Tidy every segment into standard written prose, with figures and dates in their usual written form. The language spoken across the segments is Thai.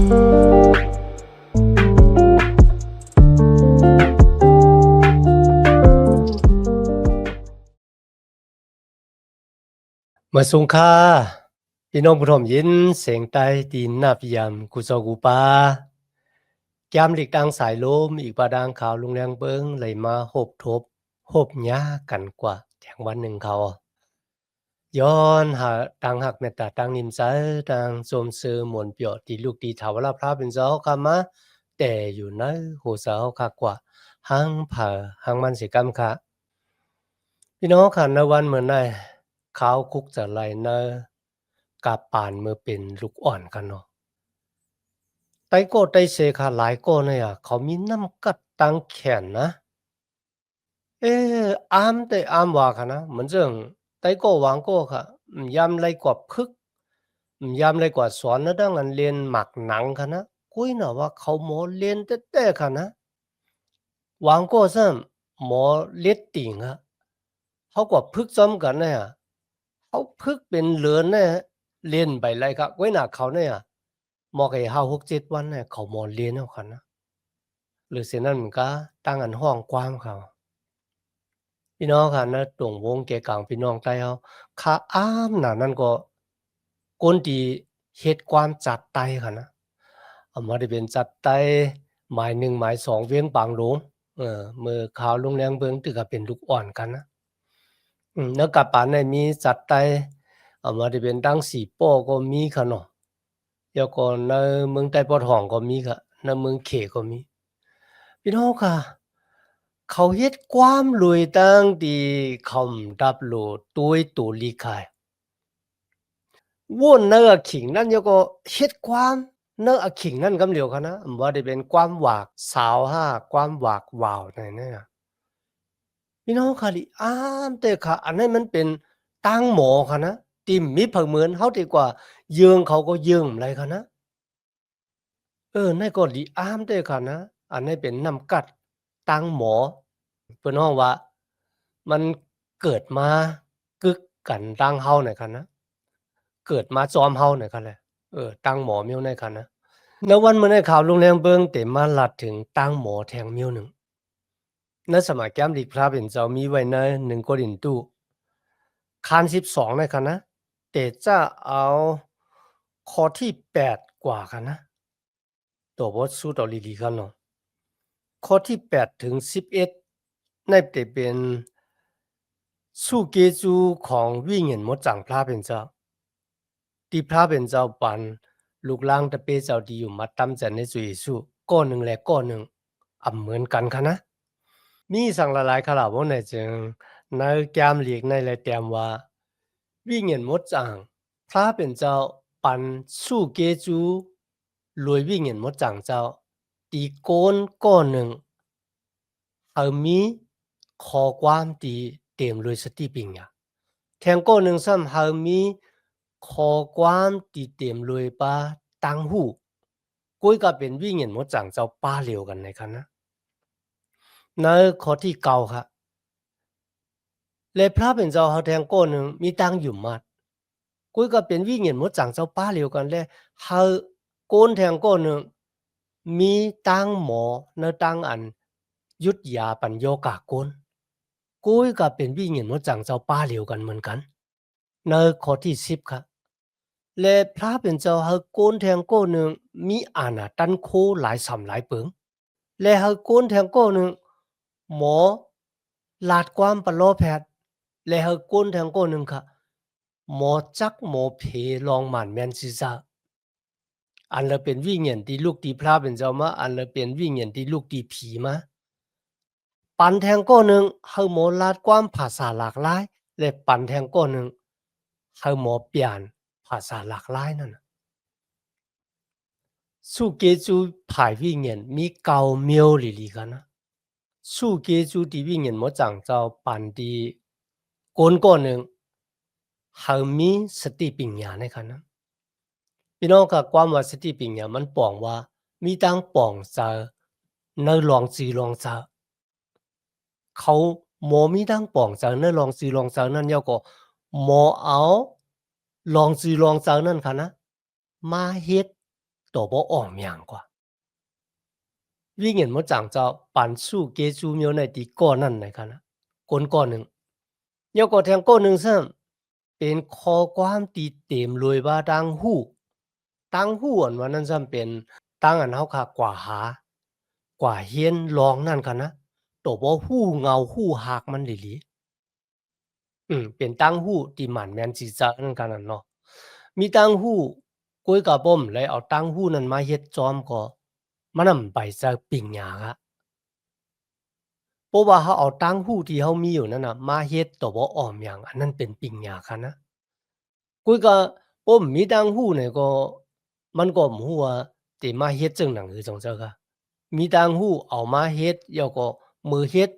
มาสุงค่าพี่น้องผู้ชมยินเสียงใต้ตีนนาพิยามกุศกูปาแก้มหลีกดังสายลมอีกปาดังขาวลุงแรงเบิงไหลมาหบทบหบหญ้ากันกว่าแถงวันหนึ่งเขาย้อนหาดังหักเมตตาดังนิมใจดังสมซื้อหมนเปียวตีลูกตีถาวรพระเป็นเจ้าคำมาแต่อยู่ในหูสาวคักกว่าหังเผอหังมันสิกรรมค่ะพี่น้องค่ะในวันเหมือนในเขาคุกจะไหลเนอกาปานเมื่อเป็นลูกอ่อนกันเนาะไตโก้ไตเซค่ะหลายโก้เนี่ยเขามีน้ำกัดตังแขนนะเอออามแต่อามว่าค่ะนะเหมือนเรื่องไตโก้วางโก้ค่ะยามไรกว่าพึกยามไรกว่าสอนนะดังอันเรียนหมักหนังค่ะนะกุ้ยน่ะว่าเขาหมอเรียนแต่ค่ะนะวางโก้ซ้ำหมอเลียดติ่งค่ะเขากว่าพึกซ้ำกันเนี่ยเขาพึกเป็นเหลือนเนี่ยเรียนไปไรครับกุ้ยน่ะเขาเนี่ยหมอกไอ้5-6-7 วันเนี่ยเขาหมอเรียนเอาค่ะนะหรือเสียนั่นมันก็ตั้งอันห้องกว้างเขาพี่น้องค่ะนะตรงวงแก่กลางพี่น้องใต้เฮาค่าอ้ามน่ะนั่นก็คนที่เฮ็ดความจัดไต้ค่ะนะบ่ได้เป็นจัดไต้หมาย1หมาย2เวียงปางหลงมื้อข่าวลงแรงเบิ่งตึกก็เป็นลูกอ่อนกันนะแล้วก็ปานได้มีจัดไต้บ่ได้เป็นดังสีป้อก็มีค่ะเนาะแล้วก็ในเมืองใต้ปอดห้องก็มีค่ะในเมืองเขก็มีพี่น้องค่ะเขาเฮ็ดความรวยตั้งที่เขารับรู้ด้วยตัวลีกายวนเนอขิงนั่นยก็เฮ็ดความเนอขิงนั่นกำเหลียวคะนะบ่ได้เป็นความหวากสาวห้าความหวากหว่าวไหนเนี่ยพี่น้องค่ะดิอ้ามแต่ค่ะอันนั้นมันเป็นตังหมอค่ะนะที่มีเผเหมือนเฮาดีกว่าเยิงเขาก็เยิงไรค่ะนะนั่นก็ดิอ้ามแต่ค่ะนะอันนั้นเป็นน้ำกัดตังหมอ เพิ่นฮ้องว่ามันเกิดมากึกกันตั้งเฮาเนี่ยคั่นนะเกิดมาจอมเฮาเนี่ยคั่นแหละตั้งหมอมิวในคั่นนะณวันมื้อนั้นข่าวโรงแรมเบิงเต็มมาลัดถึงตั้งหมอแทงมิวหนึ่งณสมัยแก้มหลีกพระเป็นเจ้ามีไว้ใน1โกรินตุคาน12ในคั่นนะแต่จะเอาข้อที่8กว่าคั่นนะตัวบ่สู้ต่อลีๆกันเนาะข้อที่8ถึง11ในแต่เป็นสู้เกจูของวิเหงียนมดจังพระเป็นเจ้าที่พระเป็นเจ้าปันลูกล่างตะเปเจ้าดีอยู่มาตำจันในสุยสู้ก้อนหนึ่งและก้อนหนึ่งเหมือนกันคะนะมีสั่งละลายขลาว่าในจึงในแกมเหลียกในและแต้มว่าวิเหงียนมดจังพระเป็นเจ้าปันสู้เกจูรวยวิเหงียนมดจังเจ้าตีโกนก้อนหนึ่งมีขอความตีเต็มเลยสติปิง呀แทงก้อนหนึ่งซ้ำมีขอความตีเต็มเลยปาตังหูกุ้ยก็เป็นวิ่งเห็นมดจังเจ้าป้าเหลียวกันในคันนะในข้อที่เก่าค่ะและพระเป็นเจ้าเฮาแทงก้อนหนึ่งมีตังอยู่มัดกุ้ยก็เป็นวิ่งเห็นมดจังเจ้าป้าเหลียวกันและเฮาโกนแทงก้อนหนึ่งมีตังหมอในตังอันยุดยาปัญโยกาโกนกุ้ยก็เป็นวิ่งเห็นมดจังเจ้าป้าเหลียวกันเหมือนกันในข้อที่10ค่ะและพระเป็นเจ้าเฮาโกนแทงก้อนหนึ่งมีอาณาตันโคหลายสำหลายเปิงและเฮาโกนแทงก้อนหนึ่งหมอลาดความปะโลอแพทย์และเฮาโกนแทงก้อนหนึ่งค่ะหมอจักหมอเพลองหมันแม่นซิซะอันละเป็นวิญญาณที่ลูกที่พระเป็นเจ้ามาอันละเป็นวิญญาณที่ลูกที่ผีมาปันแทงก้อนหนึ่งเฮาหมอลาดความภาษาหลากหลายและปันแทงก้อนหนึ่งเฮาหมอเปลี่ยนภาษาหลากหลายนั่นน่ะสู้เกจูภายวิญญาณมีเก่าเมียวหลีๆกันนะสู้เกจูที่วิญญาณหมอจังเจ้าปันที่โกนก้อนหนึ่งเฮามีสติปัญญาในคันนะพี่น้องก็ความว่าสติปัญญามันป้องว่ามีตั้งป้องจะในลองจีลองจะเขาหมอมีตั้งป้องจะในลองจีลองจะนั่นแล้วก็หมอเอาลองจีลองจะนั่นค่ะนะมาเฮ็ด都无恶命啩。วิญญาณมจังเจ้าปันสู้เกจูเมียวในตีก้อนนั่นไหนกันนะก้นก้อนหนึ่งยกก็แทงก้อนหนึ่งซึ่งเป็นคอความตีเต็มเลยว่าตั้งหูอันว่านั่นซ้ำเป็นตั้งอันเฮาค่ะกว่าหากว่าเฮียนลองนั่นกันนะตัวบ่หู้เงาหู้หักมันหลีเป็นตั้งหู้ที่หมั่นแม่นสิจะนั่นกันนั่นเนาะมีตั้งหู้ก้อยกะบ่มเลยเอาตั้งหู้นั้นมาเฮ็ดจอมก็มันนำไปจะปิ่งหยาอะเพราะว่าเฮาเอาตั้งหู้ที่เฮามีอยู่นั่นน่ะมาเฮ็ดตัวบ่อ้อมหยังอันนั้นเป็นปิ่งหยาค่ะนะก้อยกะบ่มมีตั้งหู้เนี่ยก็มันก็บ่ฮู้ว่าสิมาเฮ็ดจั่งหนังคือจังซี่ค่ะมีตั้งหู้เอามาเฮ็ดแล้วก็มือเฮ็ด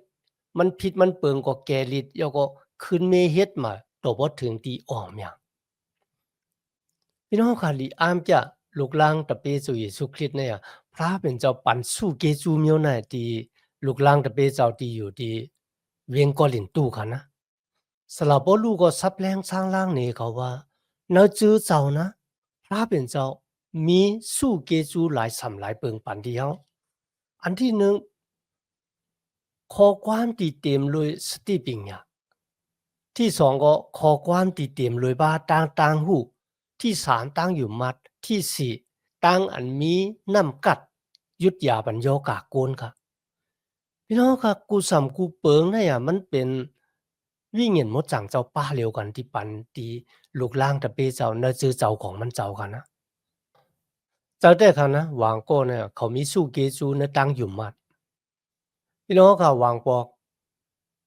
มันผิดมันเปิงก็แก่ฤทธิ์แล้วก็ขึ้นเมเฮ็ดมาตัวบ่ถึงที่อ้อมหยัง พี่น้องค่ะลีอามจะลูกลางตะเปจูเยซูคริสต์เนี่ยพระเป็นเจ้าปันสู้เกจูเมียวน่ะที่ลูกลางตะเปเจ้าที่อยู่ที่เวียงกอลินตู้ค่ะนะสลับบ่ลูกก็ซับแรงสร้างล่างนี่เขาว่าเนาจื้อเจ้านะพระเป็นเจ้ามีสู้เกจูหลายสำหลายเปิงปันเดียวอันที่หนึ่งขอความที่เต็มเลยสติปัญญา ที่สองก็ขอความติเต็มเลยว่าต่างหูที่สามตั้งอยู่มัดที่สี่ตั้งอันมีน้ำกัดยุดยาบัญโยกาโกนค่ะพี่น้องค่ะกูสำกูเปิงเนี่ยมันเป็นวิญญาณมดจังเจ้าป้าเร็วกันที่ปันตีลูกล่างตะเปเจ้าเนื้อจื้อเจ้าของมันเจ้ากันนะเจ้าได้ค่ะนะวางโก้เนี่ยเขามีสู้เกจูเนื้อตั้งอยู่มัดพี่น้องค่ะวางปอก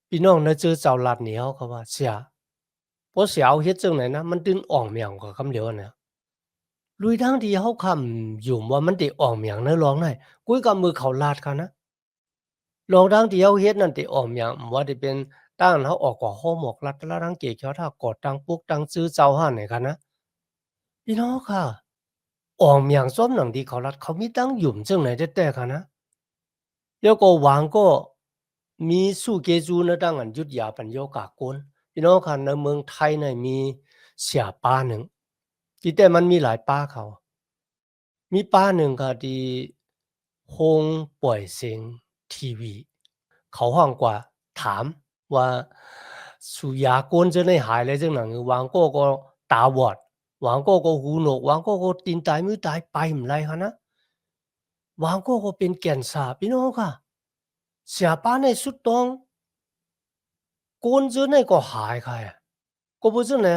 พี่น้องเนื้อจื้อเจ้าลัดเหนียวเขาว่าเสีย我小เฮ็ดจังไหนนะมันตึงอ่องเมียงกว่าคำเดียวเนี่ยลุยทั้งที่เฮาคำอยู่ว่ามันติอ่องเมียงเนาะร้องได้กุ้ยกับมือเขาลาดเขานะลองทั้งที่เฮาเฮ็ดนั่นติอ่องเมียงบ่ได้เป็นตั้งเฮาออกกว่าห้อหมอกลัดละทั้งเกเขียวถ้ากอดตังปุกตังซื้อเจ้าหั่นไหนกันนะพี่น้องค่ะอ่องเมียงซ้อมหนังที่เขาลัดเขามีตั้งหยุ่มจังไหนแต่ๆค่ะนะแล้วก็วางก็มีสู้เกจูนะตั้งอันยุทธยาปัญโยกากลพี่น้องค่ะในเมืองไทยเนี่ยมีเสียป้าหนึ่งที่แต่มันมีหลายป้าเขามีป้าหนึ่งค่ะที่โฮงป่วยเสียงทีวีเขาห้องกว่าถามว่าสุยากวนจะได้หายเลยจังหนังวางก็ตาบอดวางก็หูหนวกวางก็ตีนตายมือตายไปมไรคะนะวางก็เป็นแก่นสาพี่น้องค่ะเสียป้าในสุดตองกวนจะในก็หายค่ะก็不是呢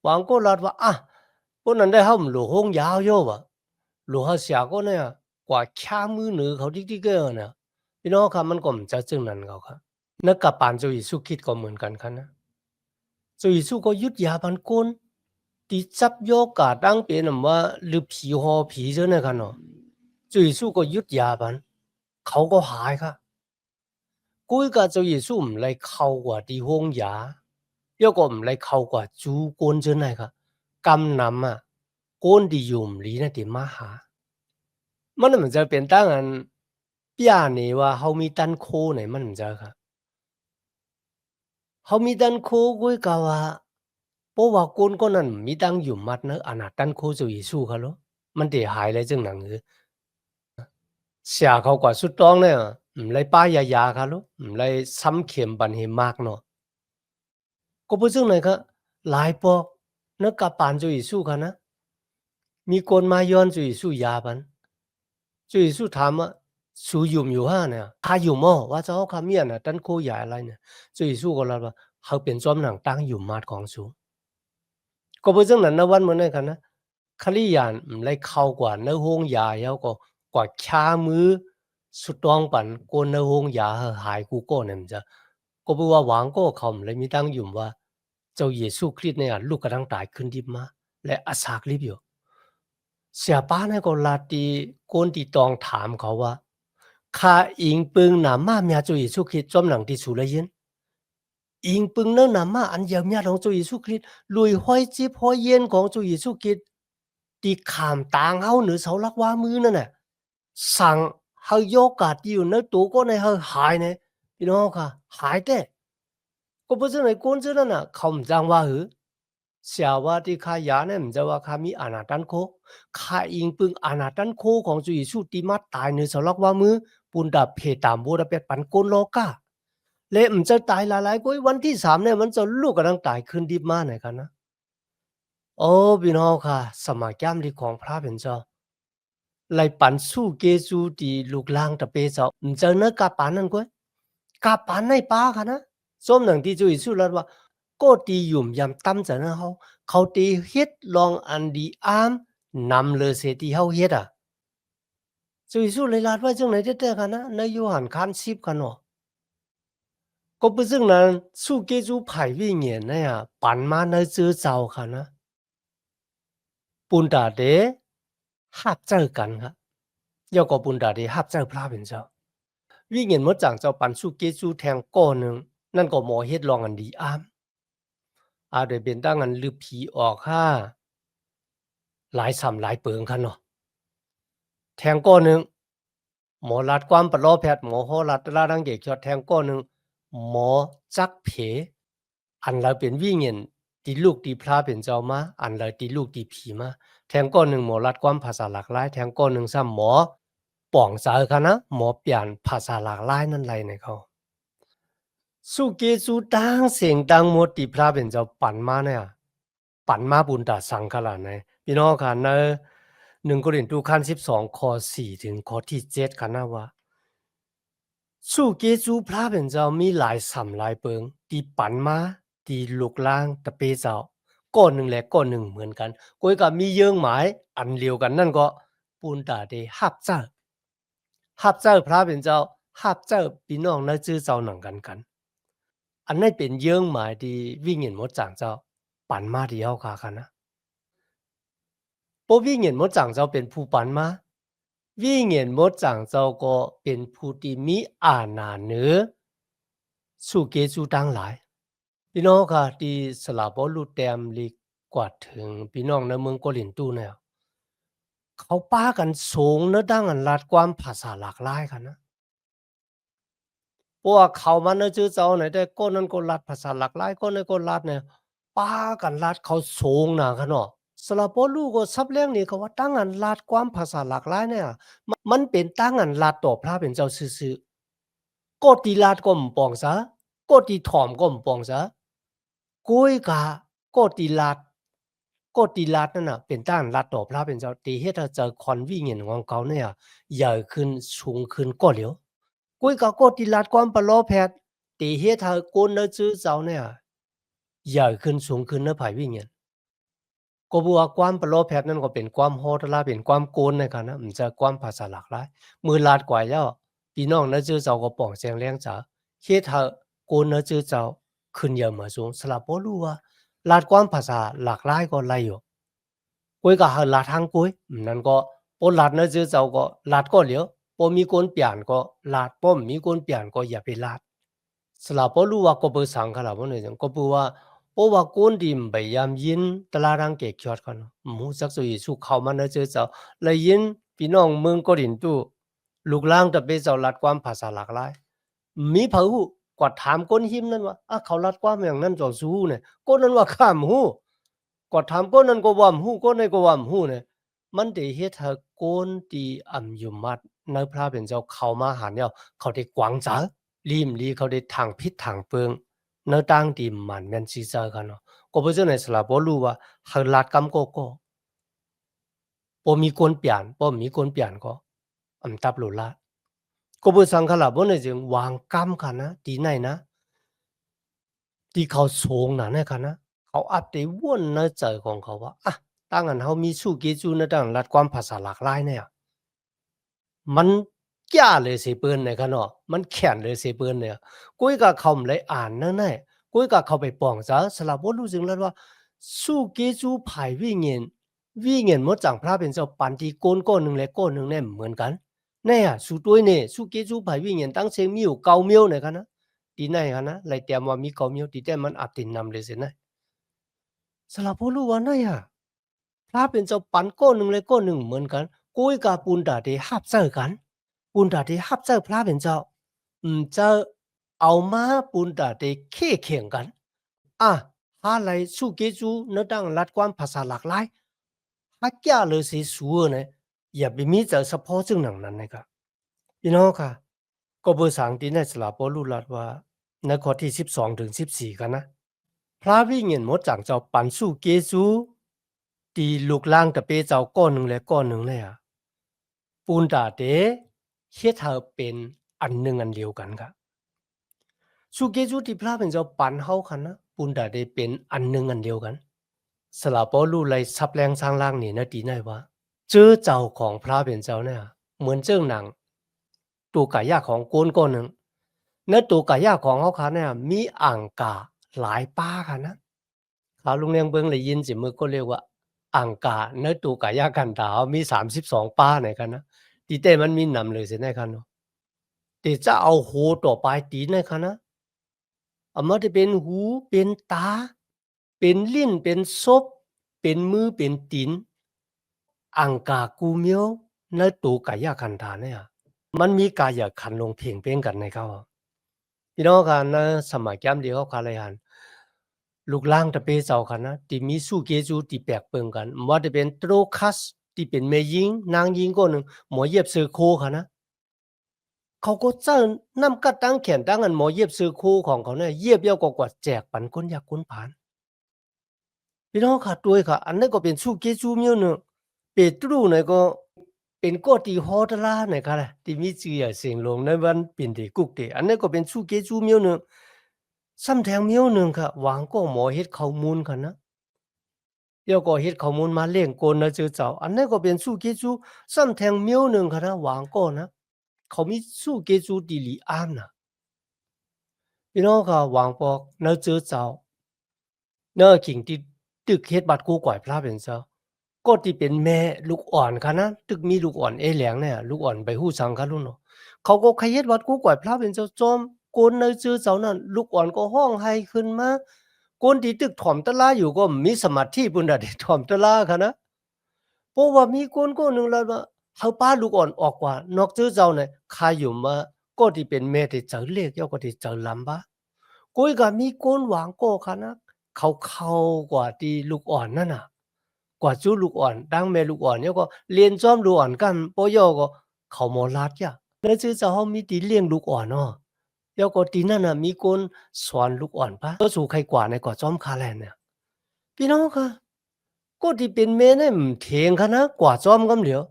วางก็ลัดว่าอ่ะพวกนั้นได้เฮาหลูห้องยาวโยวะหลูเฮาเสียก็เนี่ยกว่าแค่มือเหนือเขาที่เกอเนี่ยพี่น้องครับมันก็มันจะจึงนั้นเขาครับนักกับปานเจ้าเยซูคริสต์ก็เหมือนกันครับนะเจ้าเยซูก็ยุดยาบันก้นที่จับโยกาตั้งเป็นว่าหรือผีหอผีเจ้าเนี่ยครับเนาะเจ้าเยซูก็ยุดยาบันเขาก็หายครับกุ้ยกับเจ้าเยซู唔嚟靠กว่าที่ห้องยา一個唔嚟靠กว่า主觀真係㗎咁諗啊觀啲用唔理呢點嘛下มัน唔就เป็นตั้งอันปีนี้ว่าเขามีตันโคเนี่ยมัน唔就ค่ะเขามีตันโคกุ้ยกะว่าเพราะว่าคนก็นั้นมีตังอยู่มัดเนอะอันนั้นตันโคจะยิสู้เขาเหรอมันเดี๋ยวหายเลยจังหนังคือเสียเขากว่าสุดต้องเนี่ย唔嚟ป้ายาเขาเหรอ唔嚟ซ้ำเข็มปันให้มากเนาะ ก็เพราะซึ่งไหนครับหลายปอกนักกะปานจุยสู้กันนะมีคนมาย้อนจุยสู้ยาบันจุยสู้ถามว่าสู้อยู่อยู่ห้าเนี่ย他อยู่มั้ว่าจะเอาคำเมียน่ะตั้นโคใหญ่อะไรเนี่ยจุยสู้ก็แล้วว่าเขาเป็นจอมหนังตั้งอยู่มาดของสูก็เพราะซึ่งนั้นนะวันเมื่อนั้นกันนะคลียานไม่เข้ากว่าเนื้อห้องยาแล้วก็กว่าชามือสุดตองปันกนเนื้อห้องยาหายกูก็เนี่ยมันจะก็เพราะว่าหวังก็เขาไม่มีตั้งอยู่ว่า เจ้าเยซูคริสต์เนี่ยลูกกระดังตายขึ้นดิบมาและอาสากลิบอยู่เสียป้าเนี่ยก็ลาตีคนที่ตองถามเขาว่าข้าอิงปึงหนามาเมียเจ้าเยซูคริสต์จอมหนังที่สุรยินอิงปึงเนื้อหนามาอันเยียมยาของเจ้าเยซูคริสต์ลุยห้อยจิบห้อยเย็นของเจ้าเยซูคริสต์ที่ขามตางเฮาเหนือเสาลักว่ามือนั่นน่ะสั่งเฮาโยกาดอยู่ในตัวก็ในเฮาหายเนี่ยพี่น้องค่ะหายแต่ก็เพราะฉะนั้นคนเจ้านั่นน่ะเขาไม่จังว่าหือ เสียว่าที่ข้ายาเนี่ยมันจะว่าข้ามีอานาตันโคข้าอิงปึงอานาตันโคของจุยสุติมาตายในสลักว่ามือปุนดาเพตามบูดาเป็ดปันโกนโลกาเละมันจะตายหลายๆกุ้ยวันที่3เนี่ยมันจะลูกกำลังตายขึ้นดิบมาไหนกันนะโอ้พี่น้องค่ะสมัยแก้มดีของพระเป็นเจ้าไล่ปันสู้เกจูดีลูกลางตะเปเจ้ามันจะเนื้อกาปันนั่นกุ้ยกาปันในป้าค่ะนะส้มหนังที่จุยสุแล้วว่าก็ตีหยุ่มยำตั้มจะนะเขาตีเฮ็ดลองอันดีอามนำเลยเสียที่เขาเฮ็ดอ่ะจุยสุเลยลาดว่าจังไหนเด้อกันนะในโยหันคัน10กันเนาะก็เป็นซึ่งนั้นสู้เกจูไผ่วิ่งเงียนเนี่ยปันมาในซื้อเจ้าค่ะนะปุนดาเดหับเจอกันครับยก็ปุนดาเดหับเจอพระเป็นเจ้าวิ่งเงียนมดจังเจ้าปันสู้เกจูแทงก้อนหนึ่งนั่นก็หมอเฮ็ดลองอันดีอามเดยวเป็นตั้งอันลือผีออกค่าหลายซ้ำหลายเปิงคันเนาะแทงก้อนหนึ่งหมอรัดความปลอแพทย์หมอโหรัดลาดังเกกชอดแทงก้อนหนึ่งหมอจักเพอันเราเป็นวิ่งเงียนตีลูกตีพระเป็นเจ้ามาอันเราตีลูกตีผีมาแทงก้อนหนึ่งหมอรัดความภาษาหลากหลายแทงก้อนหนึ่งซ้ำหมอป่องสาค่ะนะหมอเปลี่ยนภาษาหลากหลายนั่นไรในเขาสู้เกสู้ดังเสียงดังหมดตีพระเป็นเจ้าปั่นมาเนี่ยปั่นมาบุญตาสังขลาในพี่น้องค่ะใน1 โครินธ์ขั้น12ข้อ4ถึงข้อที่7ค่ะนะว่าสู้เกสู้พระเป็นเจ้ามีหลายสำหลายเปิงตีปั่นมาตีลูกล่างตะเปเจ้าก้อนหนึ่งและก้อนหนึ่งเหมือนกันก้อยกับมีเยื่อหมายอันเดียวกันนั่นก็ปูนตาเดฮับเจ้าฮับเจ้าพระเป็นเจ้าฮับเจ้าพี่น้องในชื่อเจ้าหนังกันอันนี้เป็นเยื่อหมายที่วิ่งเห็นหมดจางเจ้าปั่นมาที่เฮาคากันนะบ่วิ่งเห็นหมดจางเจ้าเป็นผู้ปั่นมาวิ่งเห็นหมดจางเจ้าก็เป็นผู้ที่มีอานาเหนือสู่เกสู่ตั้งหลาย พี่น้องค่ะที่สลาบอลูแตมลีกว่าถึงพี่น้องในเมืองโกลินตูเนี่ยเขาป้ากันสูงเนื้อดังอันลาดความภาษาหลากหลายกันนะเพราะว่าเขามันเนื้อชื่อเจ้าไหนได้ก้นนั้นก็ลัดภาษาหลากหลายก้นนั้นก็ลัดเนี่ยป้ากันลัดเขาสูงหนากันเนาะสลาบอลูก็ซับเลี้ยงนี่เขาว่าตั้งอันลาดความภาษาหลากหลายเนี่ยมันเป็นตั้งอันลาดต่อพระเป็นเจ้าซื่อๆก็ตีลาดก็มปองซะก็ตีถ่อมก็มปองซะ กุ้ยกะโกติลัดโกติลัดนั่นน่ะเป็นต้านลัดต่อพระเป็นเจ้าตีเฮ็ดให้เจอคอนวิ่งเงินของเขาเนี่ยใหญ่ขึ้นสูงขึ้นก็เหลียวกุ้ยกะโกติลัดความปลอแพทย์ตีเฮ็ดให้คนเนจื้อเจ้าเนี่ยใหญ่ขึ้นสูงขึ้นเนไผวิ่งเงินก็บัวความปลอแพทย์นั่นก็เป็นความโหดร้ายเป็นความโกนในกันนะมันจะความภาษาหลากหลายมือลาดกว่าแล้วพี่น้องเนจื้อเจ้าก็ป้องแสงแรงจ๋าเฮ็ดให้คนเนจื้อเจ้าขึ้นเยอะมาสูงสลับบ่รู้ว่า ลาดความภาษาหลากหลายก็ไล่อยู่กุ้ยก็หาลาดทางกุ้ยนั่นก็ปนลาดเนื้อเจ้าเจ้าก็ลาดก็เหลียวปมีคนเปลี่ยนก็ลาดปมีคนเปลี่ยนก็อย่าไปลาดสลับปรู้ว่าก็เบอสังขลาบ่เนี่ยจังก็ปูว่าเพราะว่าคนที่พยายามยินตลาดังเกจอดกันเนาะหมู่จักสุยสุเข้ามาเนื้อเจ้าเจ้าเลยยินพี่น้องเมืองก็ดินตู้ลูกหลางตะเปเจ้าลาดความภาษาหลากหลายมีเผากว่าถามคนหิมนั่นว่าเขาลาดความอย่างนั้นเจ้าสู้เนี่ยคนนั้นว่าข้ามหูก็ถามคนนั้นก็ว่าหูคนนี้ก็ว่าหูเนี่ยมันได้เฮ็ดให้คนที่อยู่มัดในพระเป็นเจ้าเข้ามาหาแนวเขาได้กวางจ๋าลีมลีเขาได้ทางผิดทางเปิงในต่างที่มันแม่นสิเจอกันเนาะก็บ่จังได๋สละบ่รู้ว่าเฮาลาดกำก็บ่มีคนเปลี่ยนบ่มีคนเปลี่ยนก็ตับโลลาดก็บ่สังขละบ่ได้จึงวางกรรมกันนะที่ไหนนะ ที่เขาสูงนะเนี่ยกันนะเขาอัปเดตวนในใจของเขาว่าตั้งอันเขามีสู้กีจูนะตั้งรัดความภาษาหลากหลายเนี่ยมันยาเลยสิเปิ้นเนี่ยกันเนาะมันแข็งเลยสิเปิ้นเนี่ยกุ้ยก็เขาไม่ได้อ่านนั่นแน่กุ้ยก็เขาไปป้องซะสลับบ่รู้สึกแล้วว่าสู้กีจูไผวิ่งเงินหมดจังพระเป็นเจ้าปันที่โกนก้อนหนึ่งและก้อนหนึ่งเนี่ยเหมือนกันเนี่ยสู้ด้วยเนี่ยสู้กีจูไผวิ่งเงินตั้งเสียงมีอยู่เก้าเมียวเนี่ยกันนะ ดีไหนคะนะไลเตียมว่ามีเขามีดีแต่มันอับตินนำเลยสินะสลับพูดว่าไงพระเป็นเจ้าปันก้อนหนึ่งเลยก้อนหนึ่งเหมือนกันกุ้ยกับปุนดาเดฮับเจอกันปุนดาเดฮับเจอพระเป็นเจ้าจะเอามาปุนดาเดเข่เข่งกันอ่ะ他来数给主那当拉关ภาษาหลากหลาย他家เลยเสียสูเนี่ยอย่าไปมีแต่เฉพาะจึงหนังนั้นนะครับพี่น้องค่ะก็เบอร์สังที่ในสลาปอลูรัดว่าในข้อที่12ถึง14กันนะพระวิญญาณหมดจังเจ้าปันสู้เกซูตีลูกล่างตะเปเจ้าก้อนหนึ่งและก้อนหนึ่งเลยอ่ะปูนตาเตเฮ็ดเธอเป็นอันหนึ่งอันเดียวกันครับสู้เกซูที่พระเป็นเจ้าปันเฮาคันนะปูนตาเตเป็นอันหนึ่งอันเดียวกันสลาปอลูเลยซับแรงสร้างล่างนี่นะตีไหนว่าเจอเจ้าของพระเป็นเจ้าเนี่ยเหมือนเจ้าหนังตัวกายาของโกนก้อนหนึ่งในตัวกายาของเขาค่ะเนี่ยมีอ่างกาหลายป้าค่ะนะเขาลุงเลียงเบิงเลยยินสิมือก็เรียกว่าอ่างกาในตัวกายากันดาวมี32ป้าไหนกันนะตีเต้มันมีนำเลยสิไหนกันเนาะแต่จะเอาโหต่อไปตีไหนคะนะเอามาจะเป็นหูเป็นตาเป็นลิ้นเป็นซบเป็นมือเป็นตีนอ่างกากูเมียวในตัวกายากันดาเนี่ยมันมีกายขันลงเพียงเป็นกันในเขาพี่น้องกันนะสมัยแก้มเดียวเขาคาเลยหันลูกล่างตะเปเจ้าคันนะที่มีสู้เกจูที่แปลกเปิงกันว่าจะเป็นโตรคัสที่เป็นแม่ยิงนางยิงก็หนึ่งหมอเย็บเสือโคค่ะนะเขาก็เจ้านำกัดตั้งแขนตั้งอันหมอเย็บเสือโคของเขาเนี่ยเย็บเยาวกว่าแจกปันคนอยากคนผ่านพี่น้องค่ะด้วยค่ะอันนั้นก็เป็นสู้เกจูเมียวหนึ่งเปตรูเนี่ยก็เป็นก็ตีฮอตลาเนี่ยค่ะที่มีชื่อเสียงลงในวันเป็นเด็กกุกเดอันนั้นก็เป็นสู้เกจูเมียวหนึ่งซ้ำแทงเมียวหนึ่งค่ะหวังก็หมอเฮ็ดข้อมูลค่ะนะเดี๋ยวก็เฮ็ดข้อมูลมาเลี้ยงโกนนะเจ้าเจ้าอันนั้นก็เป็นสู้เกจูซ้ำแทงเมียวหนึ่งค่ะนะหวังก็นะเขามีสู้เกจูดีลีอามนะพี่น้องค่ะหวังบอกนะเจ้าเจ้าเนอขิงที่ตึกเฮ็ดบัดกูก่อยพระเป็นเจ้าก็ที่เป็นแม่ลูกอ่อนค่ะนะตึกมีลูกอ่อนเอแหลงเนี่ยลูกอ่อนไปฮู้สังค่ะรุ่นเนาะเขาก็ใครเฮ็ดวัดกูก่อยพระเป็นเจ้าจอมโกนนะเจ้าเจ้านั้นลูกอ่อนก็ร้องไห้ขึ้นมาคนที่ตึกถ่อมตะลาอยู่ก็มีสมาธิปุ่นน่ะที่ถ่อมตะลาค่ะนะเพราะว่ามีคนคนหนึ่งแล้วว่าเขาพาลูกอ่อนออกกว่านอกเจ้าเจ้าเนี่ยข้าอยู่มาก็ที่เป็นแม่ที่เจอเลขเจ้าก็ที่เจอลำบากุ้ยก็มีคนหวังก็ค่ะนะเขาเข้ากว่าที่ลูกอ่อนนั่นน่ะกว่าจู้ลูกอ่อนดังแม่ลูกอ่อนเนี่ยก็เรียนจอมลูกอ่อนกันปอยอก็เขาหมอลัดจ้ะแล้วเจ้าเจ้าเขามีที่เลี้ยงลูกอ่อนเนาะแล้วก็ที่นั่นน่ะมีคนสอนลูกอ่อนปะก็สู่ใครกว่าในกว่าจอมคาแลนเนี่ยพี่น้องค่ะก็ที่เป็นแม่เนี่ยเถียงค่ะนะกว่าจอมกำเหลียว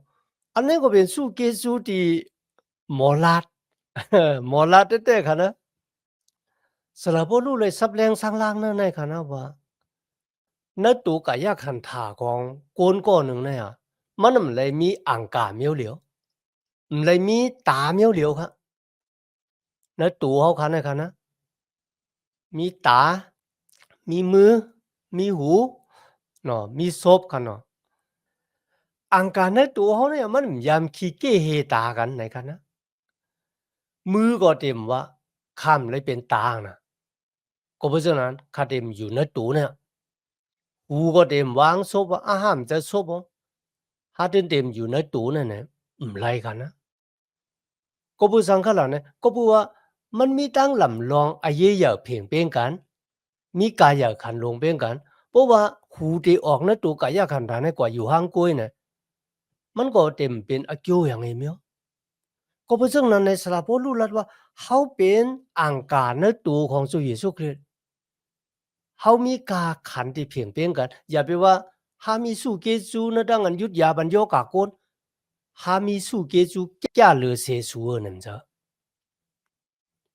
อันนี้ก็เป็นสู้เกสู้ที่หมอลัดหมอลัดเต้ๆค่ะนะสละบ่รู้เลยสับแรงสังลางนั่นในค่ะนะว่าในตัวกายขันถาของโกนก้อนหนึ่งเนี่ยมันไม่เลยมีอ่างกาเมียวเหลียวไม่เลยมีตาเมียวเหลียวครับในตัวเขาค่ะนะ มีตา มีมือ มีหูเนาะมีศพกันเนาะอังการในตัวเขาเนี่ยมันยามขี้เก้เฮตากันไหนกันนะมือก็เต็มว่าข้ามเลยเป็นตานะก็เพราะฉะนั้นข้าเต็มอยู่ในตัวเนี่ยหูก็เต็มวางศพว่าอาหารจะศพว่าหาเต็มอยู่ในตัวนั่นแหละไรกันนะก็ผู้สังขารเนี่ยก็พูดว่ามันมีตั้งลำลองอาเยอะเพียงเป็นกันมีกายขันลงเป็นกันเพราะว่าหูที่ออกในตัวกายขันฐานให้กว่าอยู่ห้างกุ้ยเนี่ยมันก็เต็มเป็นอคิวอย่างไรมั้ยก็เพราะฉะนั้นในสลาโพลูรัดว่าเขาเป็นอังการในตัวของสุเยซูคริสต์เขามีกาขันที่เพียงเป็นกันอย่าไปว่าหามีสู้เกจูนะดังอันยุดยาบันโยกากนหามีสู้เกจูแก่เหลือเสสูนั่นจ้ะ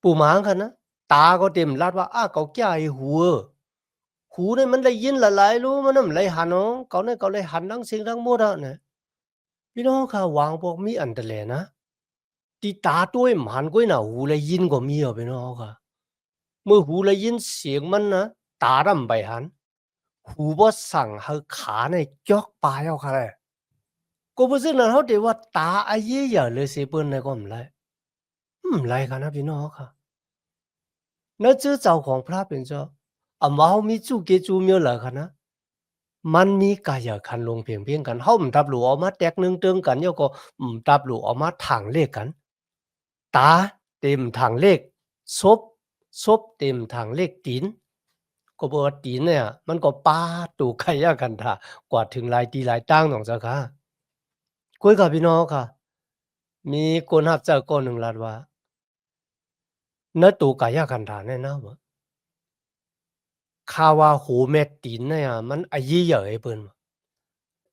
ปูหมางกันนะตาก็เต็มลัดว่าเขาแก่ไอ้หูเนี่ยมันได้ยินหลายๆรู้มันไม่ไหลหันเนาะเขาเนี่ยเขาเลยหันทั้งสิ่งทั้งหมดอ่ะเนี่ยพี่น้องค่ะวางพวกมีอันตรายนะที่ตาตัวมันก็น่ะหูเลยยินก็มีอ่ะพี่น้องค่ะเมื่อหูเลยยินเสียงมันนะตาดำไปหันหูบ่สั่งให้ขาเนี่ยจอกปลายเอาค่ะเลยก็เพราะฉะนั้นเขาเดี๋ยวว่าตาอาเยี่ยเลยเสียเปิ้นในก็ไม่ไรกันนะพี่น้องค่ะแล้วเจ้าเจ้าของพระเป็นเจ้าว่าเขามีจูเกจูเมียวเหรอคะนะมันมีกายขันลงเพียงกันเขาไม่ตับหลูออกมาแตกหนึ่งเติงกันเดี๋ยวก็ตับหลูออกมาถังเลขกันตาเต็มถังเลขศพเต็มถังเลขตีน ก็บอกว่าตีนเนี่ยมันก็ปาตูไข่ยากันท่ากว่าถึงหลายตีหลายตั้งหนองเจ้าค่ะคุยกับพี่น้องค่ะมีคนรับเจ้าคนหนึ่งลาดว่าเนื้อตูกายากันท่าแน่นะบ่ข่าวว่าหูเม็ดตีนเนี่ยมันอายีเหยอะไอ้เปิ้น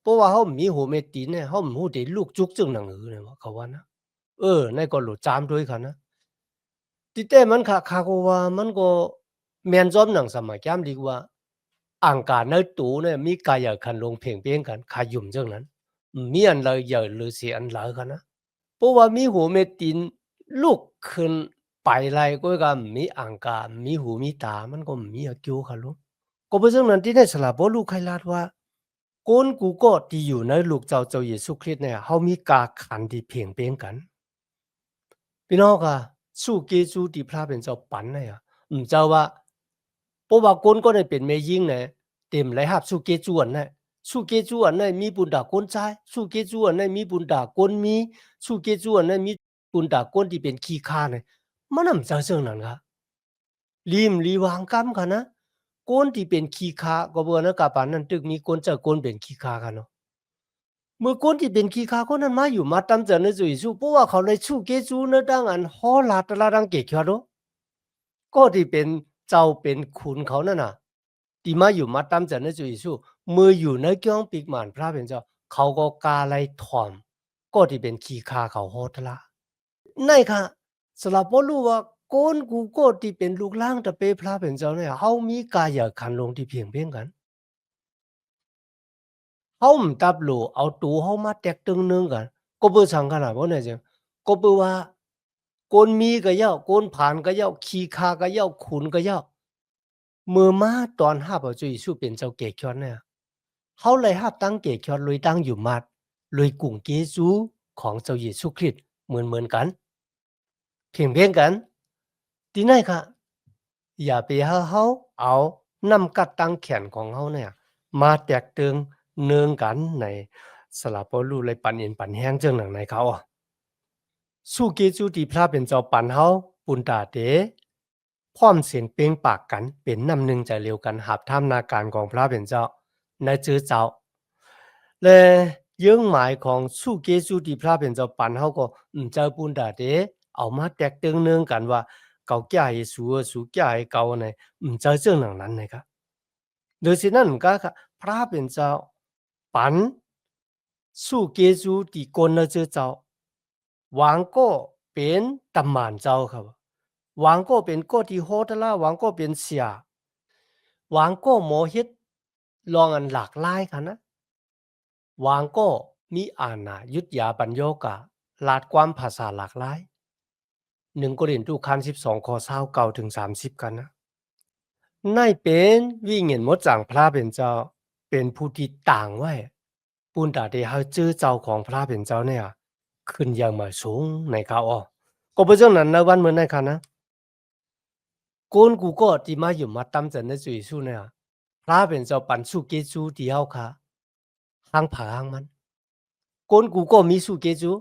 เพราะว่าเฮามีหูเม็ดตีนเนี่ยเฮาบ่ฮู้ได้ลูกจุกจึงหนังหือเนี่ยว่าเขาว่านะในก็หลุดจามด้วยค่ะนะติแต่มันค่ะก็ว่ามันก็แม่นจอมหนังสมัยแก้มดีกว่าอ่างกาในตูเนี่ยมีกายคันลงเพ่งเป้งกันขายุ่มจังนั้นมีอันเลยเหยอะหรือสิอันหลายค่ะนะเพราะว่ามีหูเม็ดตีนลูกขึ้นไปไลก็ก็มีอ่างกามีหูมีตามันก็มีอะเกี่ยวค่ะลูกก็เพราะฉะนั้นที่ได้สละบ่ลูกใครลาดว่าคนกูก็ที่อยู่ในลูกเจ้าเยซูคริสต์เนี่ยเฮามีกาขันที่เพ่งเป้งกัน พี่น้องค่ะสู้เกจูที่พระเป็นเจ้าปันเนี่ยเจ้าว่าเพราะว่าคนก็ได้เป็นแม่ยิ่งเนี่ยเต็มเลยครับสู้เกจูอันเนี่ยสู้เกจูอันเนี่ยมีบุญดาคนใจสู้เกจูอันเนี่ยมีบุญดาคนมีสู้เกจูอันเนี่ยมีบุญดาคนที่เป็นขี้ข้าเนี่ยมันน่ะเจ้าเชิงนั้นค่ะลีมลีวางกรรมค่ะนะคนที่เป็นขี้ข้าก็บ่นะกะปานนั้นตึกมีคนเจ้าคนเป็นขี้ข้ากันเนาะ เมื่อคนที่เป็นขี้ข้าคนนั้นมาอยู่มาตามเจอในจุยสู้เพราะว่าเขาเลยสู้เกจูเนดังอันฮอลาตะลาดังเกควโรก็ที่เป็นเจ้าเป็นคุณเขานั่นน่ะที่มาอยู่มาตามเจอในจุยสู้มืออยู่ในเกี้ยงปีกหมานพระเป็นเจ้าเขาก็กาไลถ่อมก็ที่เป็นขี้ข้าเขาฮอตะละในค่ะสำหรับบ่รู้ว่าคนกูก็ที่เป็นลูกหลางตะเปพระเป็นเจ้าเนี่ยเฮามีกายขันธ์ลงที่เพียงเพ่งกัน เฮาตับโลเอาตูเฮามาแตกตึงหนึ่งกันก็เบิ่สังขนาดบ่เนี่ยจังก็เบิ่ว่าคนมีก็เหย้าคนผ่านก็เหย้าขี้คร้าก็เหย้าขุนก็เหย้าเมื่อมาตอนรับเอาจุยสู้เป็นเจ้าเกศชอนเนี่ยเขาเลยรับตั้งเกศชอนเลยตั้งอยู่มัดเลยกุ่งเกซูของเจ้าเยซูคริสต์เหมือนกันเพียงกันที่ไหนค่ะอย่าไปหาเฮาเอานำกัดตั้งแขนของเฮาเนี่ยมาแตกตึงเนืองกันในสลับบ่รู้เลยปันเอ็นปันแห้งจังหนังในเขาอะสู้เกจูที่พระเป็นเจ้าปันเฮาปุนตาเตพร้อมเสียงเป้งปากกันเป็นนำหนึ่งใจเร็วกันหาบท่ามนาการของพระเป็นเจ้าในจื้อเจ้าและยื่งหมายของสู้เกจูที่พระเป็นเจ้าปันเฮาก็เจ้าปุนตาเตเอามาแตกตึงเนืองกันว่าเกาแก่ให้สู้แก่ให้เกาในเจ้าจังหนังนั้นนะครับโดยฉะนั้นก็พระเป็นเจ้าปันสู้เกจูที่กนเจอเจ้า หวังก็เป็นตำหมานเจ้าครับหวังก็เป็นก็ที่โฮตละหวังก็เป็นเสียหวังก็หมอเฮ็ดลองอันหลากหลายค่ะนะหวังก็มีอาณายุทธยาปัญโยกะลาดความภาษาหลากหลาย1โครินธ์คัน12ข้อ29ถึง30กันนะในเป็นวิเงินหมดจังพระเป็นเจ้าเป็นผู้ที่ต่างไว้ปุณตาได้เฮาจื้อเจ้าของพระเป็นเจ้าเนี่ยขึ้นอย่างมาสูงในเขาอ้อก็เพราะฉะนั้นในวันเหมือนในค่ะนะ คนกูก็ที่มาอยู่มาตำจันในจุยสู้เนี่ยพระเป็นเจ้าปันสู้เกจูที่เฮาค่ะหางผาหางมันคนกูก็มีสู้เกจู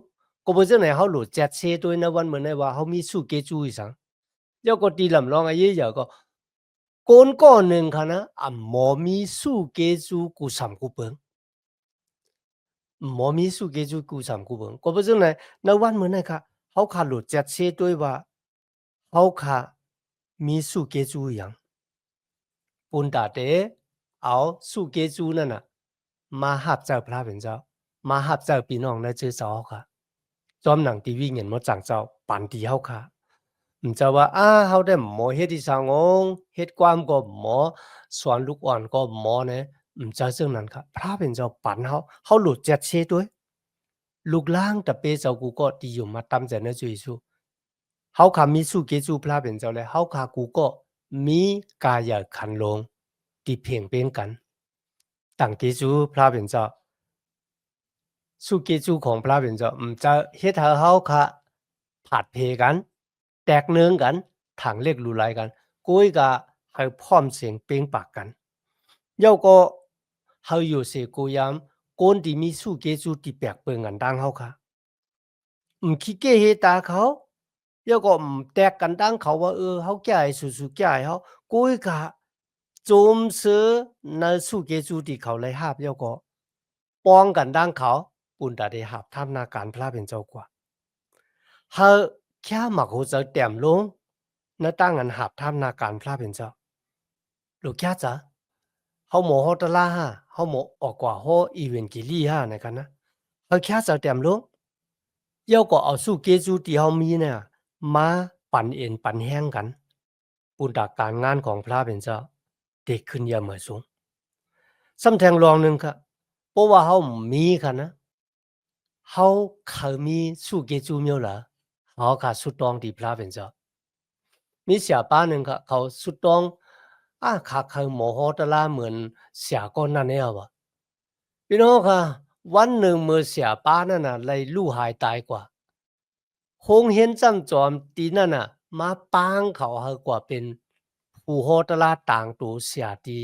ก็บ่จังไหนเฮาโหลดแจ็ดเซด้วยนะวันเหมือนในว่าเฮามีสู้เกจูอีสังยอก็ตีลำลองอาเยยก็คนก็หนึ่งค่ะนะหมอมีสู้เกจูกูสำกูเปิงหมอมีสู้เกจูกูสำกูเปิงก็บ่จังไหนในวันเหมือนในค่ะเฮาค่ะโหลดแจ็ดเซด้วยว่าเฮาค่ะมีสู้เกจูอหยัง ปุณตาเตเอาสู้เกจูนั่นน่ะมาหับเจ้าพระเป็นเจ้ามาหับเจ้าพี่น้องในชื่อเจ้าค่ะจอมหนังทีวีเงินหมดจังเจ้าปันที่เฮาค่ะเจ้าว่าเฮาได้หมอเฮ็ดที่สางงเฮ็ดความก็หมอสอนลูกอ่อนก็หมอเนี่ยเจ้าซึ่งนั้นค่ะพระเป็นเจ้าปันเฮาหลุดจัดเชด้วยลูกล่างตะเปเจ้ากูก็ที่อยู่มาตำใจในจุยซูเฮาขามีสู้เกจูพระเป็นเจ้าเลยเฮาขากูก็มีกายขันธ์ลงที่เพ่งเป็นกันตั้งเกจูพระเป็นเจ้าสู้เกจูของพระเป็นเจ้าจะเฮ็ดให้เฮาค่ะผาดเพกันแตกเนืองกันถังเล็กรูหลายกันกุยก็ให้พร้อมเสียงเปล่งปากกันเย้าก็เฮาอยู่เสกูยามคนที่มีสู้เกจูที่แปลกเปิงกันดังเฮาค่ะขี้เก้เฮตาเขาแล้วก็แตกกันดังเขาว่าเฮาแก่ให้สู้ๆแก่ให้เฮากุยก็ จมซื้อในสู่เกจูที่เขาเลยหาบเยาก็ป้องกันดังเขาปุ่นตาได้หาบทำนาการพระเป็นเจ้ากว่าเฮาแค่หมักหูเจอแต้มลงในตั้งอันหาบทำนาการพระเป็นเจ้าลูกแค่จะเฮาหมอเฮาตะลาฮะเฮาหมอออกกว่าเฮาอีเวนต์กิลีฮะในกันนะเฮาแค่จะแต้มลงเยาก็เอาสู่เกจูที่เฮามีเนี่ยมาปั่นเอ็นปั่นแห้งกันปุ่นตาการงานของพระเป็นเจ้าเด็กขึ้นอย่าเหมือสูง ซ้ำแทงรองหนึ่งค่ะเพราะว่าเฮามีค่ะนะเฮาเคยมีสู่เกจูเมียวหรอเฮาค่ะสุดตองที่พระเป็นเจ้ามีเสียป้าหนึ่งค่ะเขาสุดตองค่ะเคยหมอฮอตะลาเหมือนเสียก่อนหนั้นเนี่ยว่ะพี่น้องค่ะวันหนึ่งเมื่อเสียป้านั่นน่ะเลยลูกหายตายกว่าคงเห็นจำจอมตีนั่นน่ะมาปางเขาเฮากว่าเป็นผู้ฮอตะลาต่างตัวเสียตี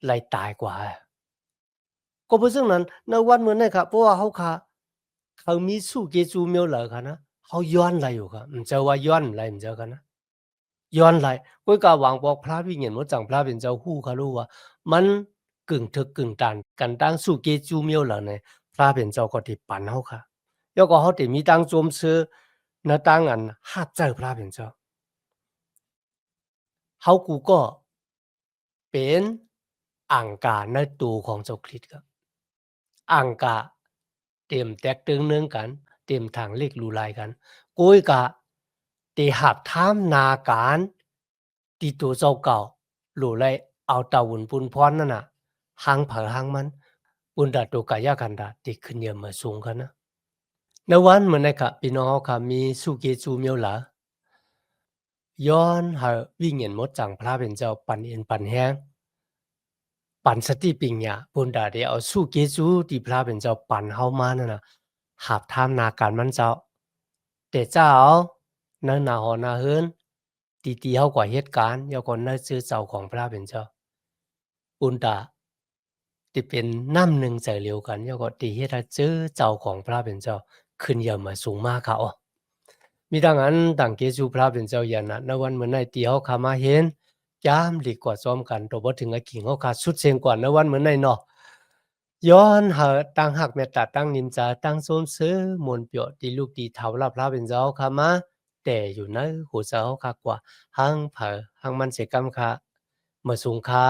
เลยตายกว่า ก็เพราะฉะนั้นในวันเหมือนนั้นครับเพราะว่าเขามีสู้เกจูเมียวเหลือกันนะเขาย้อนไรอยู่ครับมันจะว่าย้อนไรมันจะกันนะย้อนไรก็กาหวังบอกพระวิญญาณว่าจังพระเป็นเจ้าฮู้เขารู้ว่ามันกึ่งถึกกึ่งตานกันตั้งสู้เกจูเมียวเหลือในพระเป็นเจ้าก็ที่ปันเฮาค่ะแล้วก็เขาที่มีตั้งโจมซื้อในตั้งอันหาบเจ้าพระเป็นเจ้าเขากูก็เป็นอังการในตัวของเจ้าคริสต์ครับ อังกะเตรียมแตกตึงเนื่องกันเตรียมทางเล็กลูลายกันกุ้ยกะตีหับท่ามนาการตีตัวเจ้าเก่าหลูเลยเอาตาวุ่นปุนพรนั่นน่ะหางเผอหางมันปุนดาตัวกายากันดาตีขึ้นเยอะมาสูงกันนะในวันเหมือนในกะพี่น้องเขาค่ะมีสุเกจูเมียวหลาย้อนหาวิ่งเห็นมดจังพระเป็นเจ้าปันเอ็นปันแห้ง ปันสติปิญญาปุณดาได้เอาสู้เกจูที่พระเป็นเจ้าปันเฮามานั่นน่ะหาบทามนาการมันเจ้าแต่เจ้าเนิ่นหนาหอนาเฮินตีๆเฮากว่าเหตุการณ์ยาก่อนเนิ่นชื่อเจ้าของพระเป็นเจ้าปุณดาที่เป็นน้ำหนึ่งใจเหลียวกันยาก็ตีเฮ็ดให้เจอเจ้าของพระเป็นเจ้าขึ้นอย่ามาสูงมากเขามีดังนั้นดังเกจูพระเป็นเจ้าอย่างนั้นในวันเหมือนในตีเฮาขามาเห็น ยามดีกว่าซ้อมกันตัวบ่ถึงกับขิงเฮาขาดสุดเสียงกว่าในวันเหมือนในเนาะย้อนหาตั้งหักเมตตาตั้งนิมจาตั้งส้มซื้อมนต์เปียวตีลูกตีเฒ่ารับพระเป็นเจ้าขามาแต่อยู่ในหูเจ้าคักกว่าหังเผอหังมันเสกรรมค่ะเมื่อสูงค่า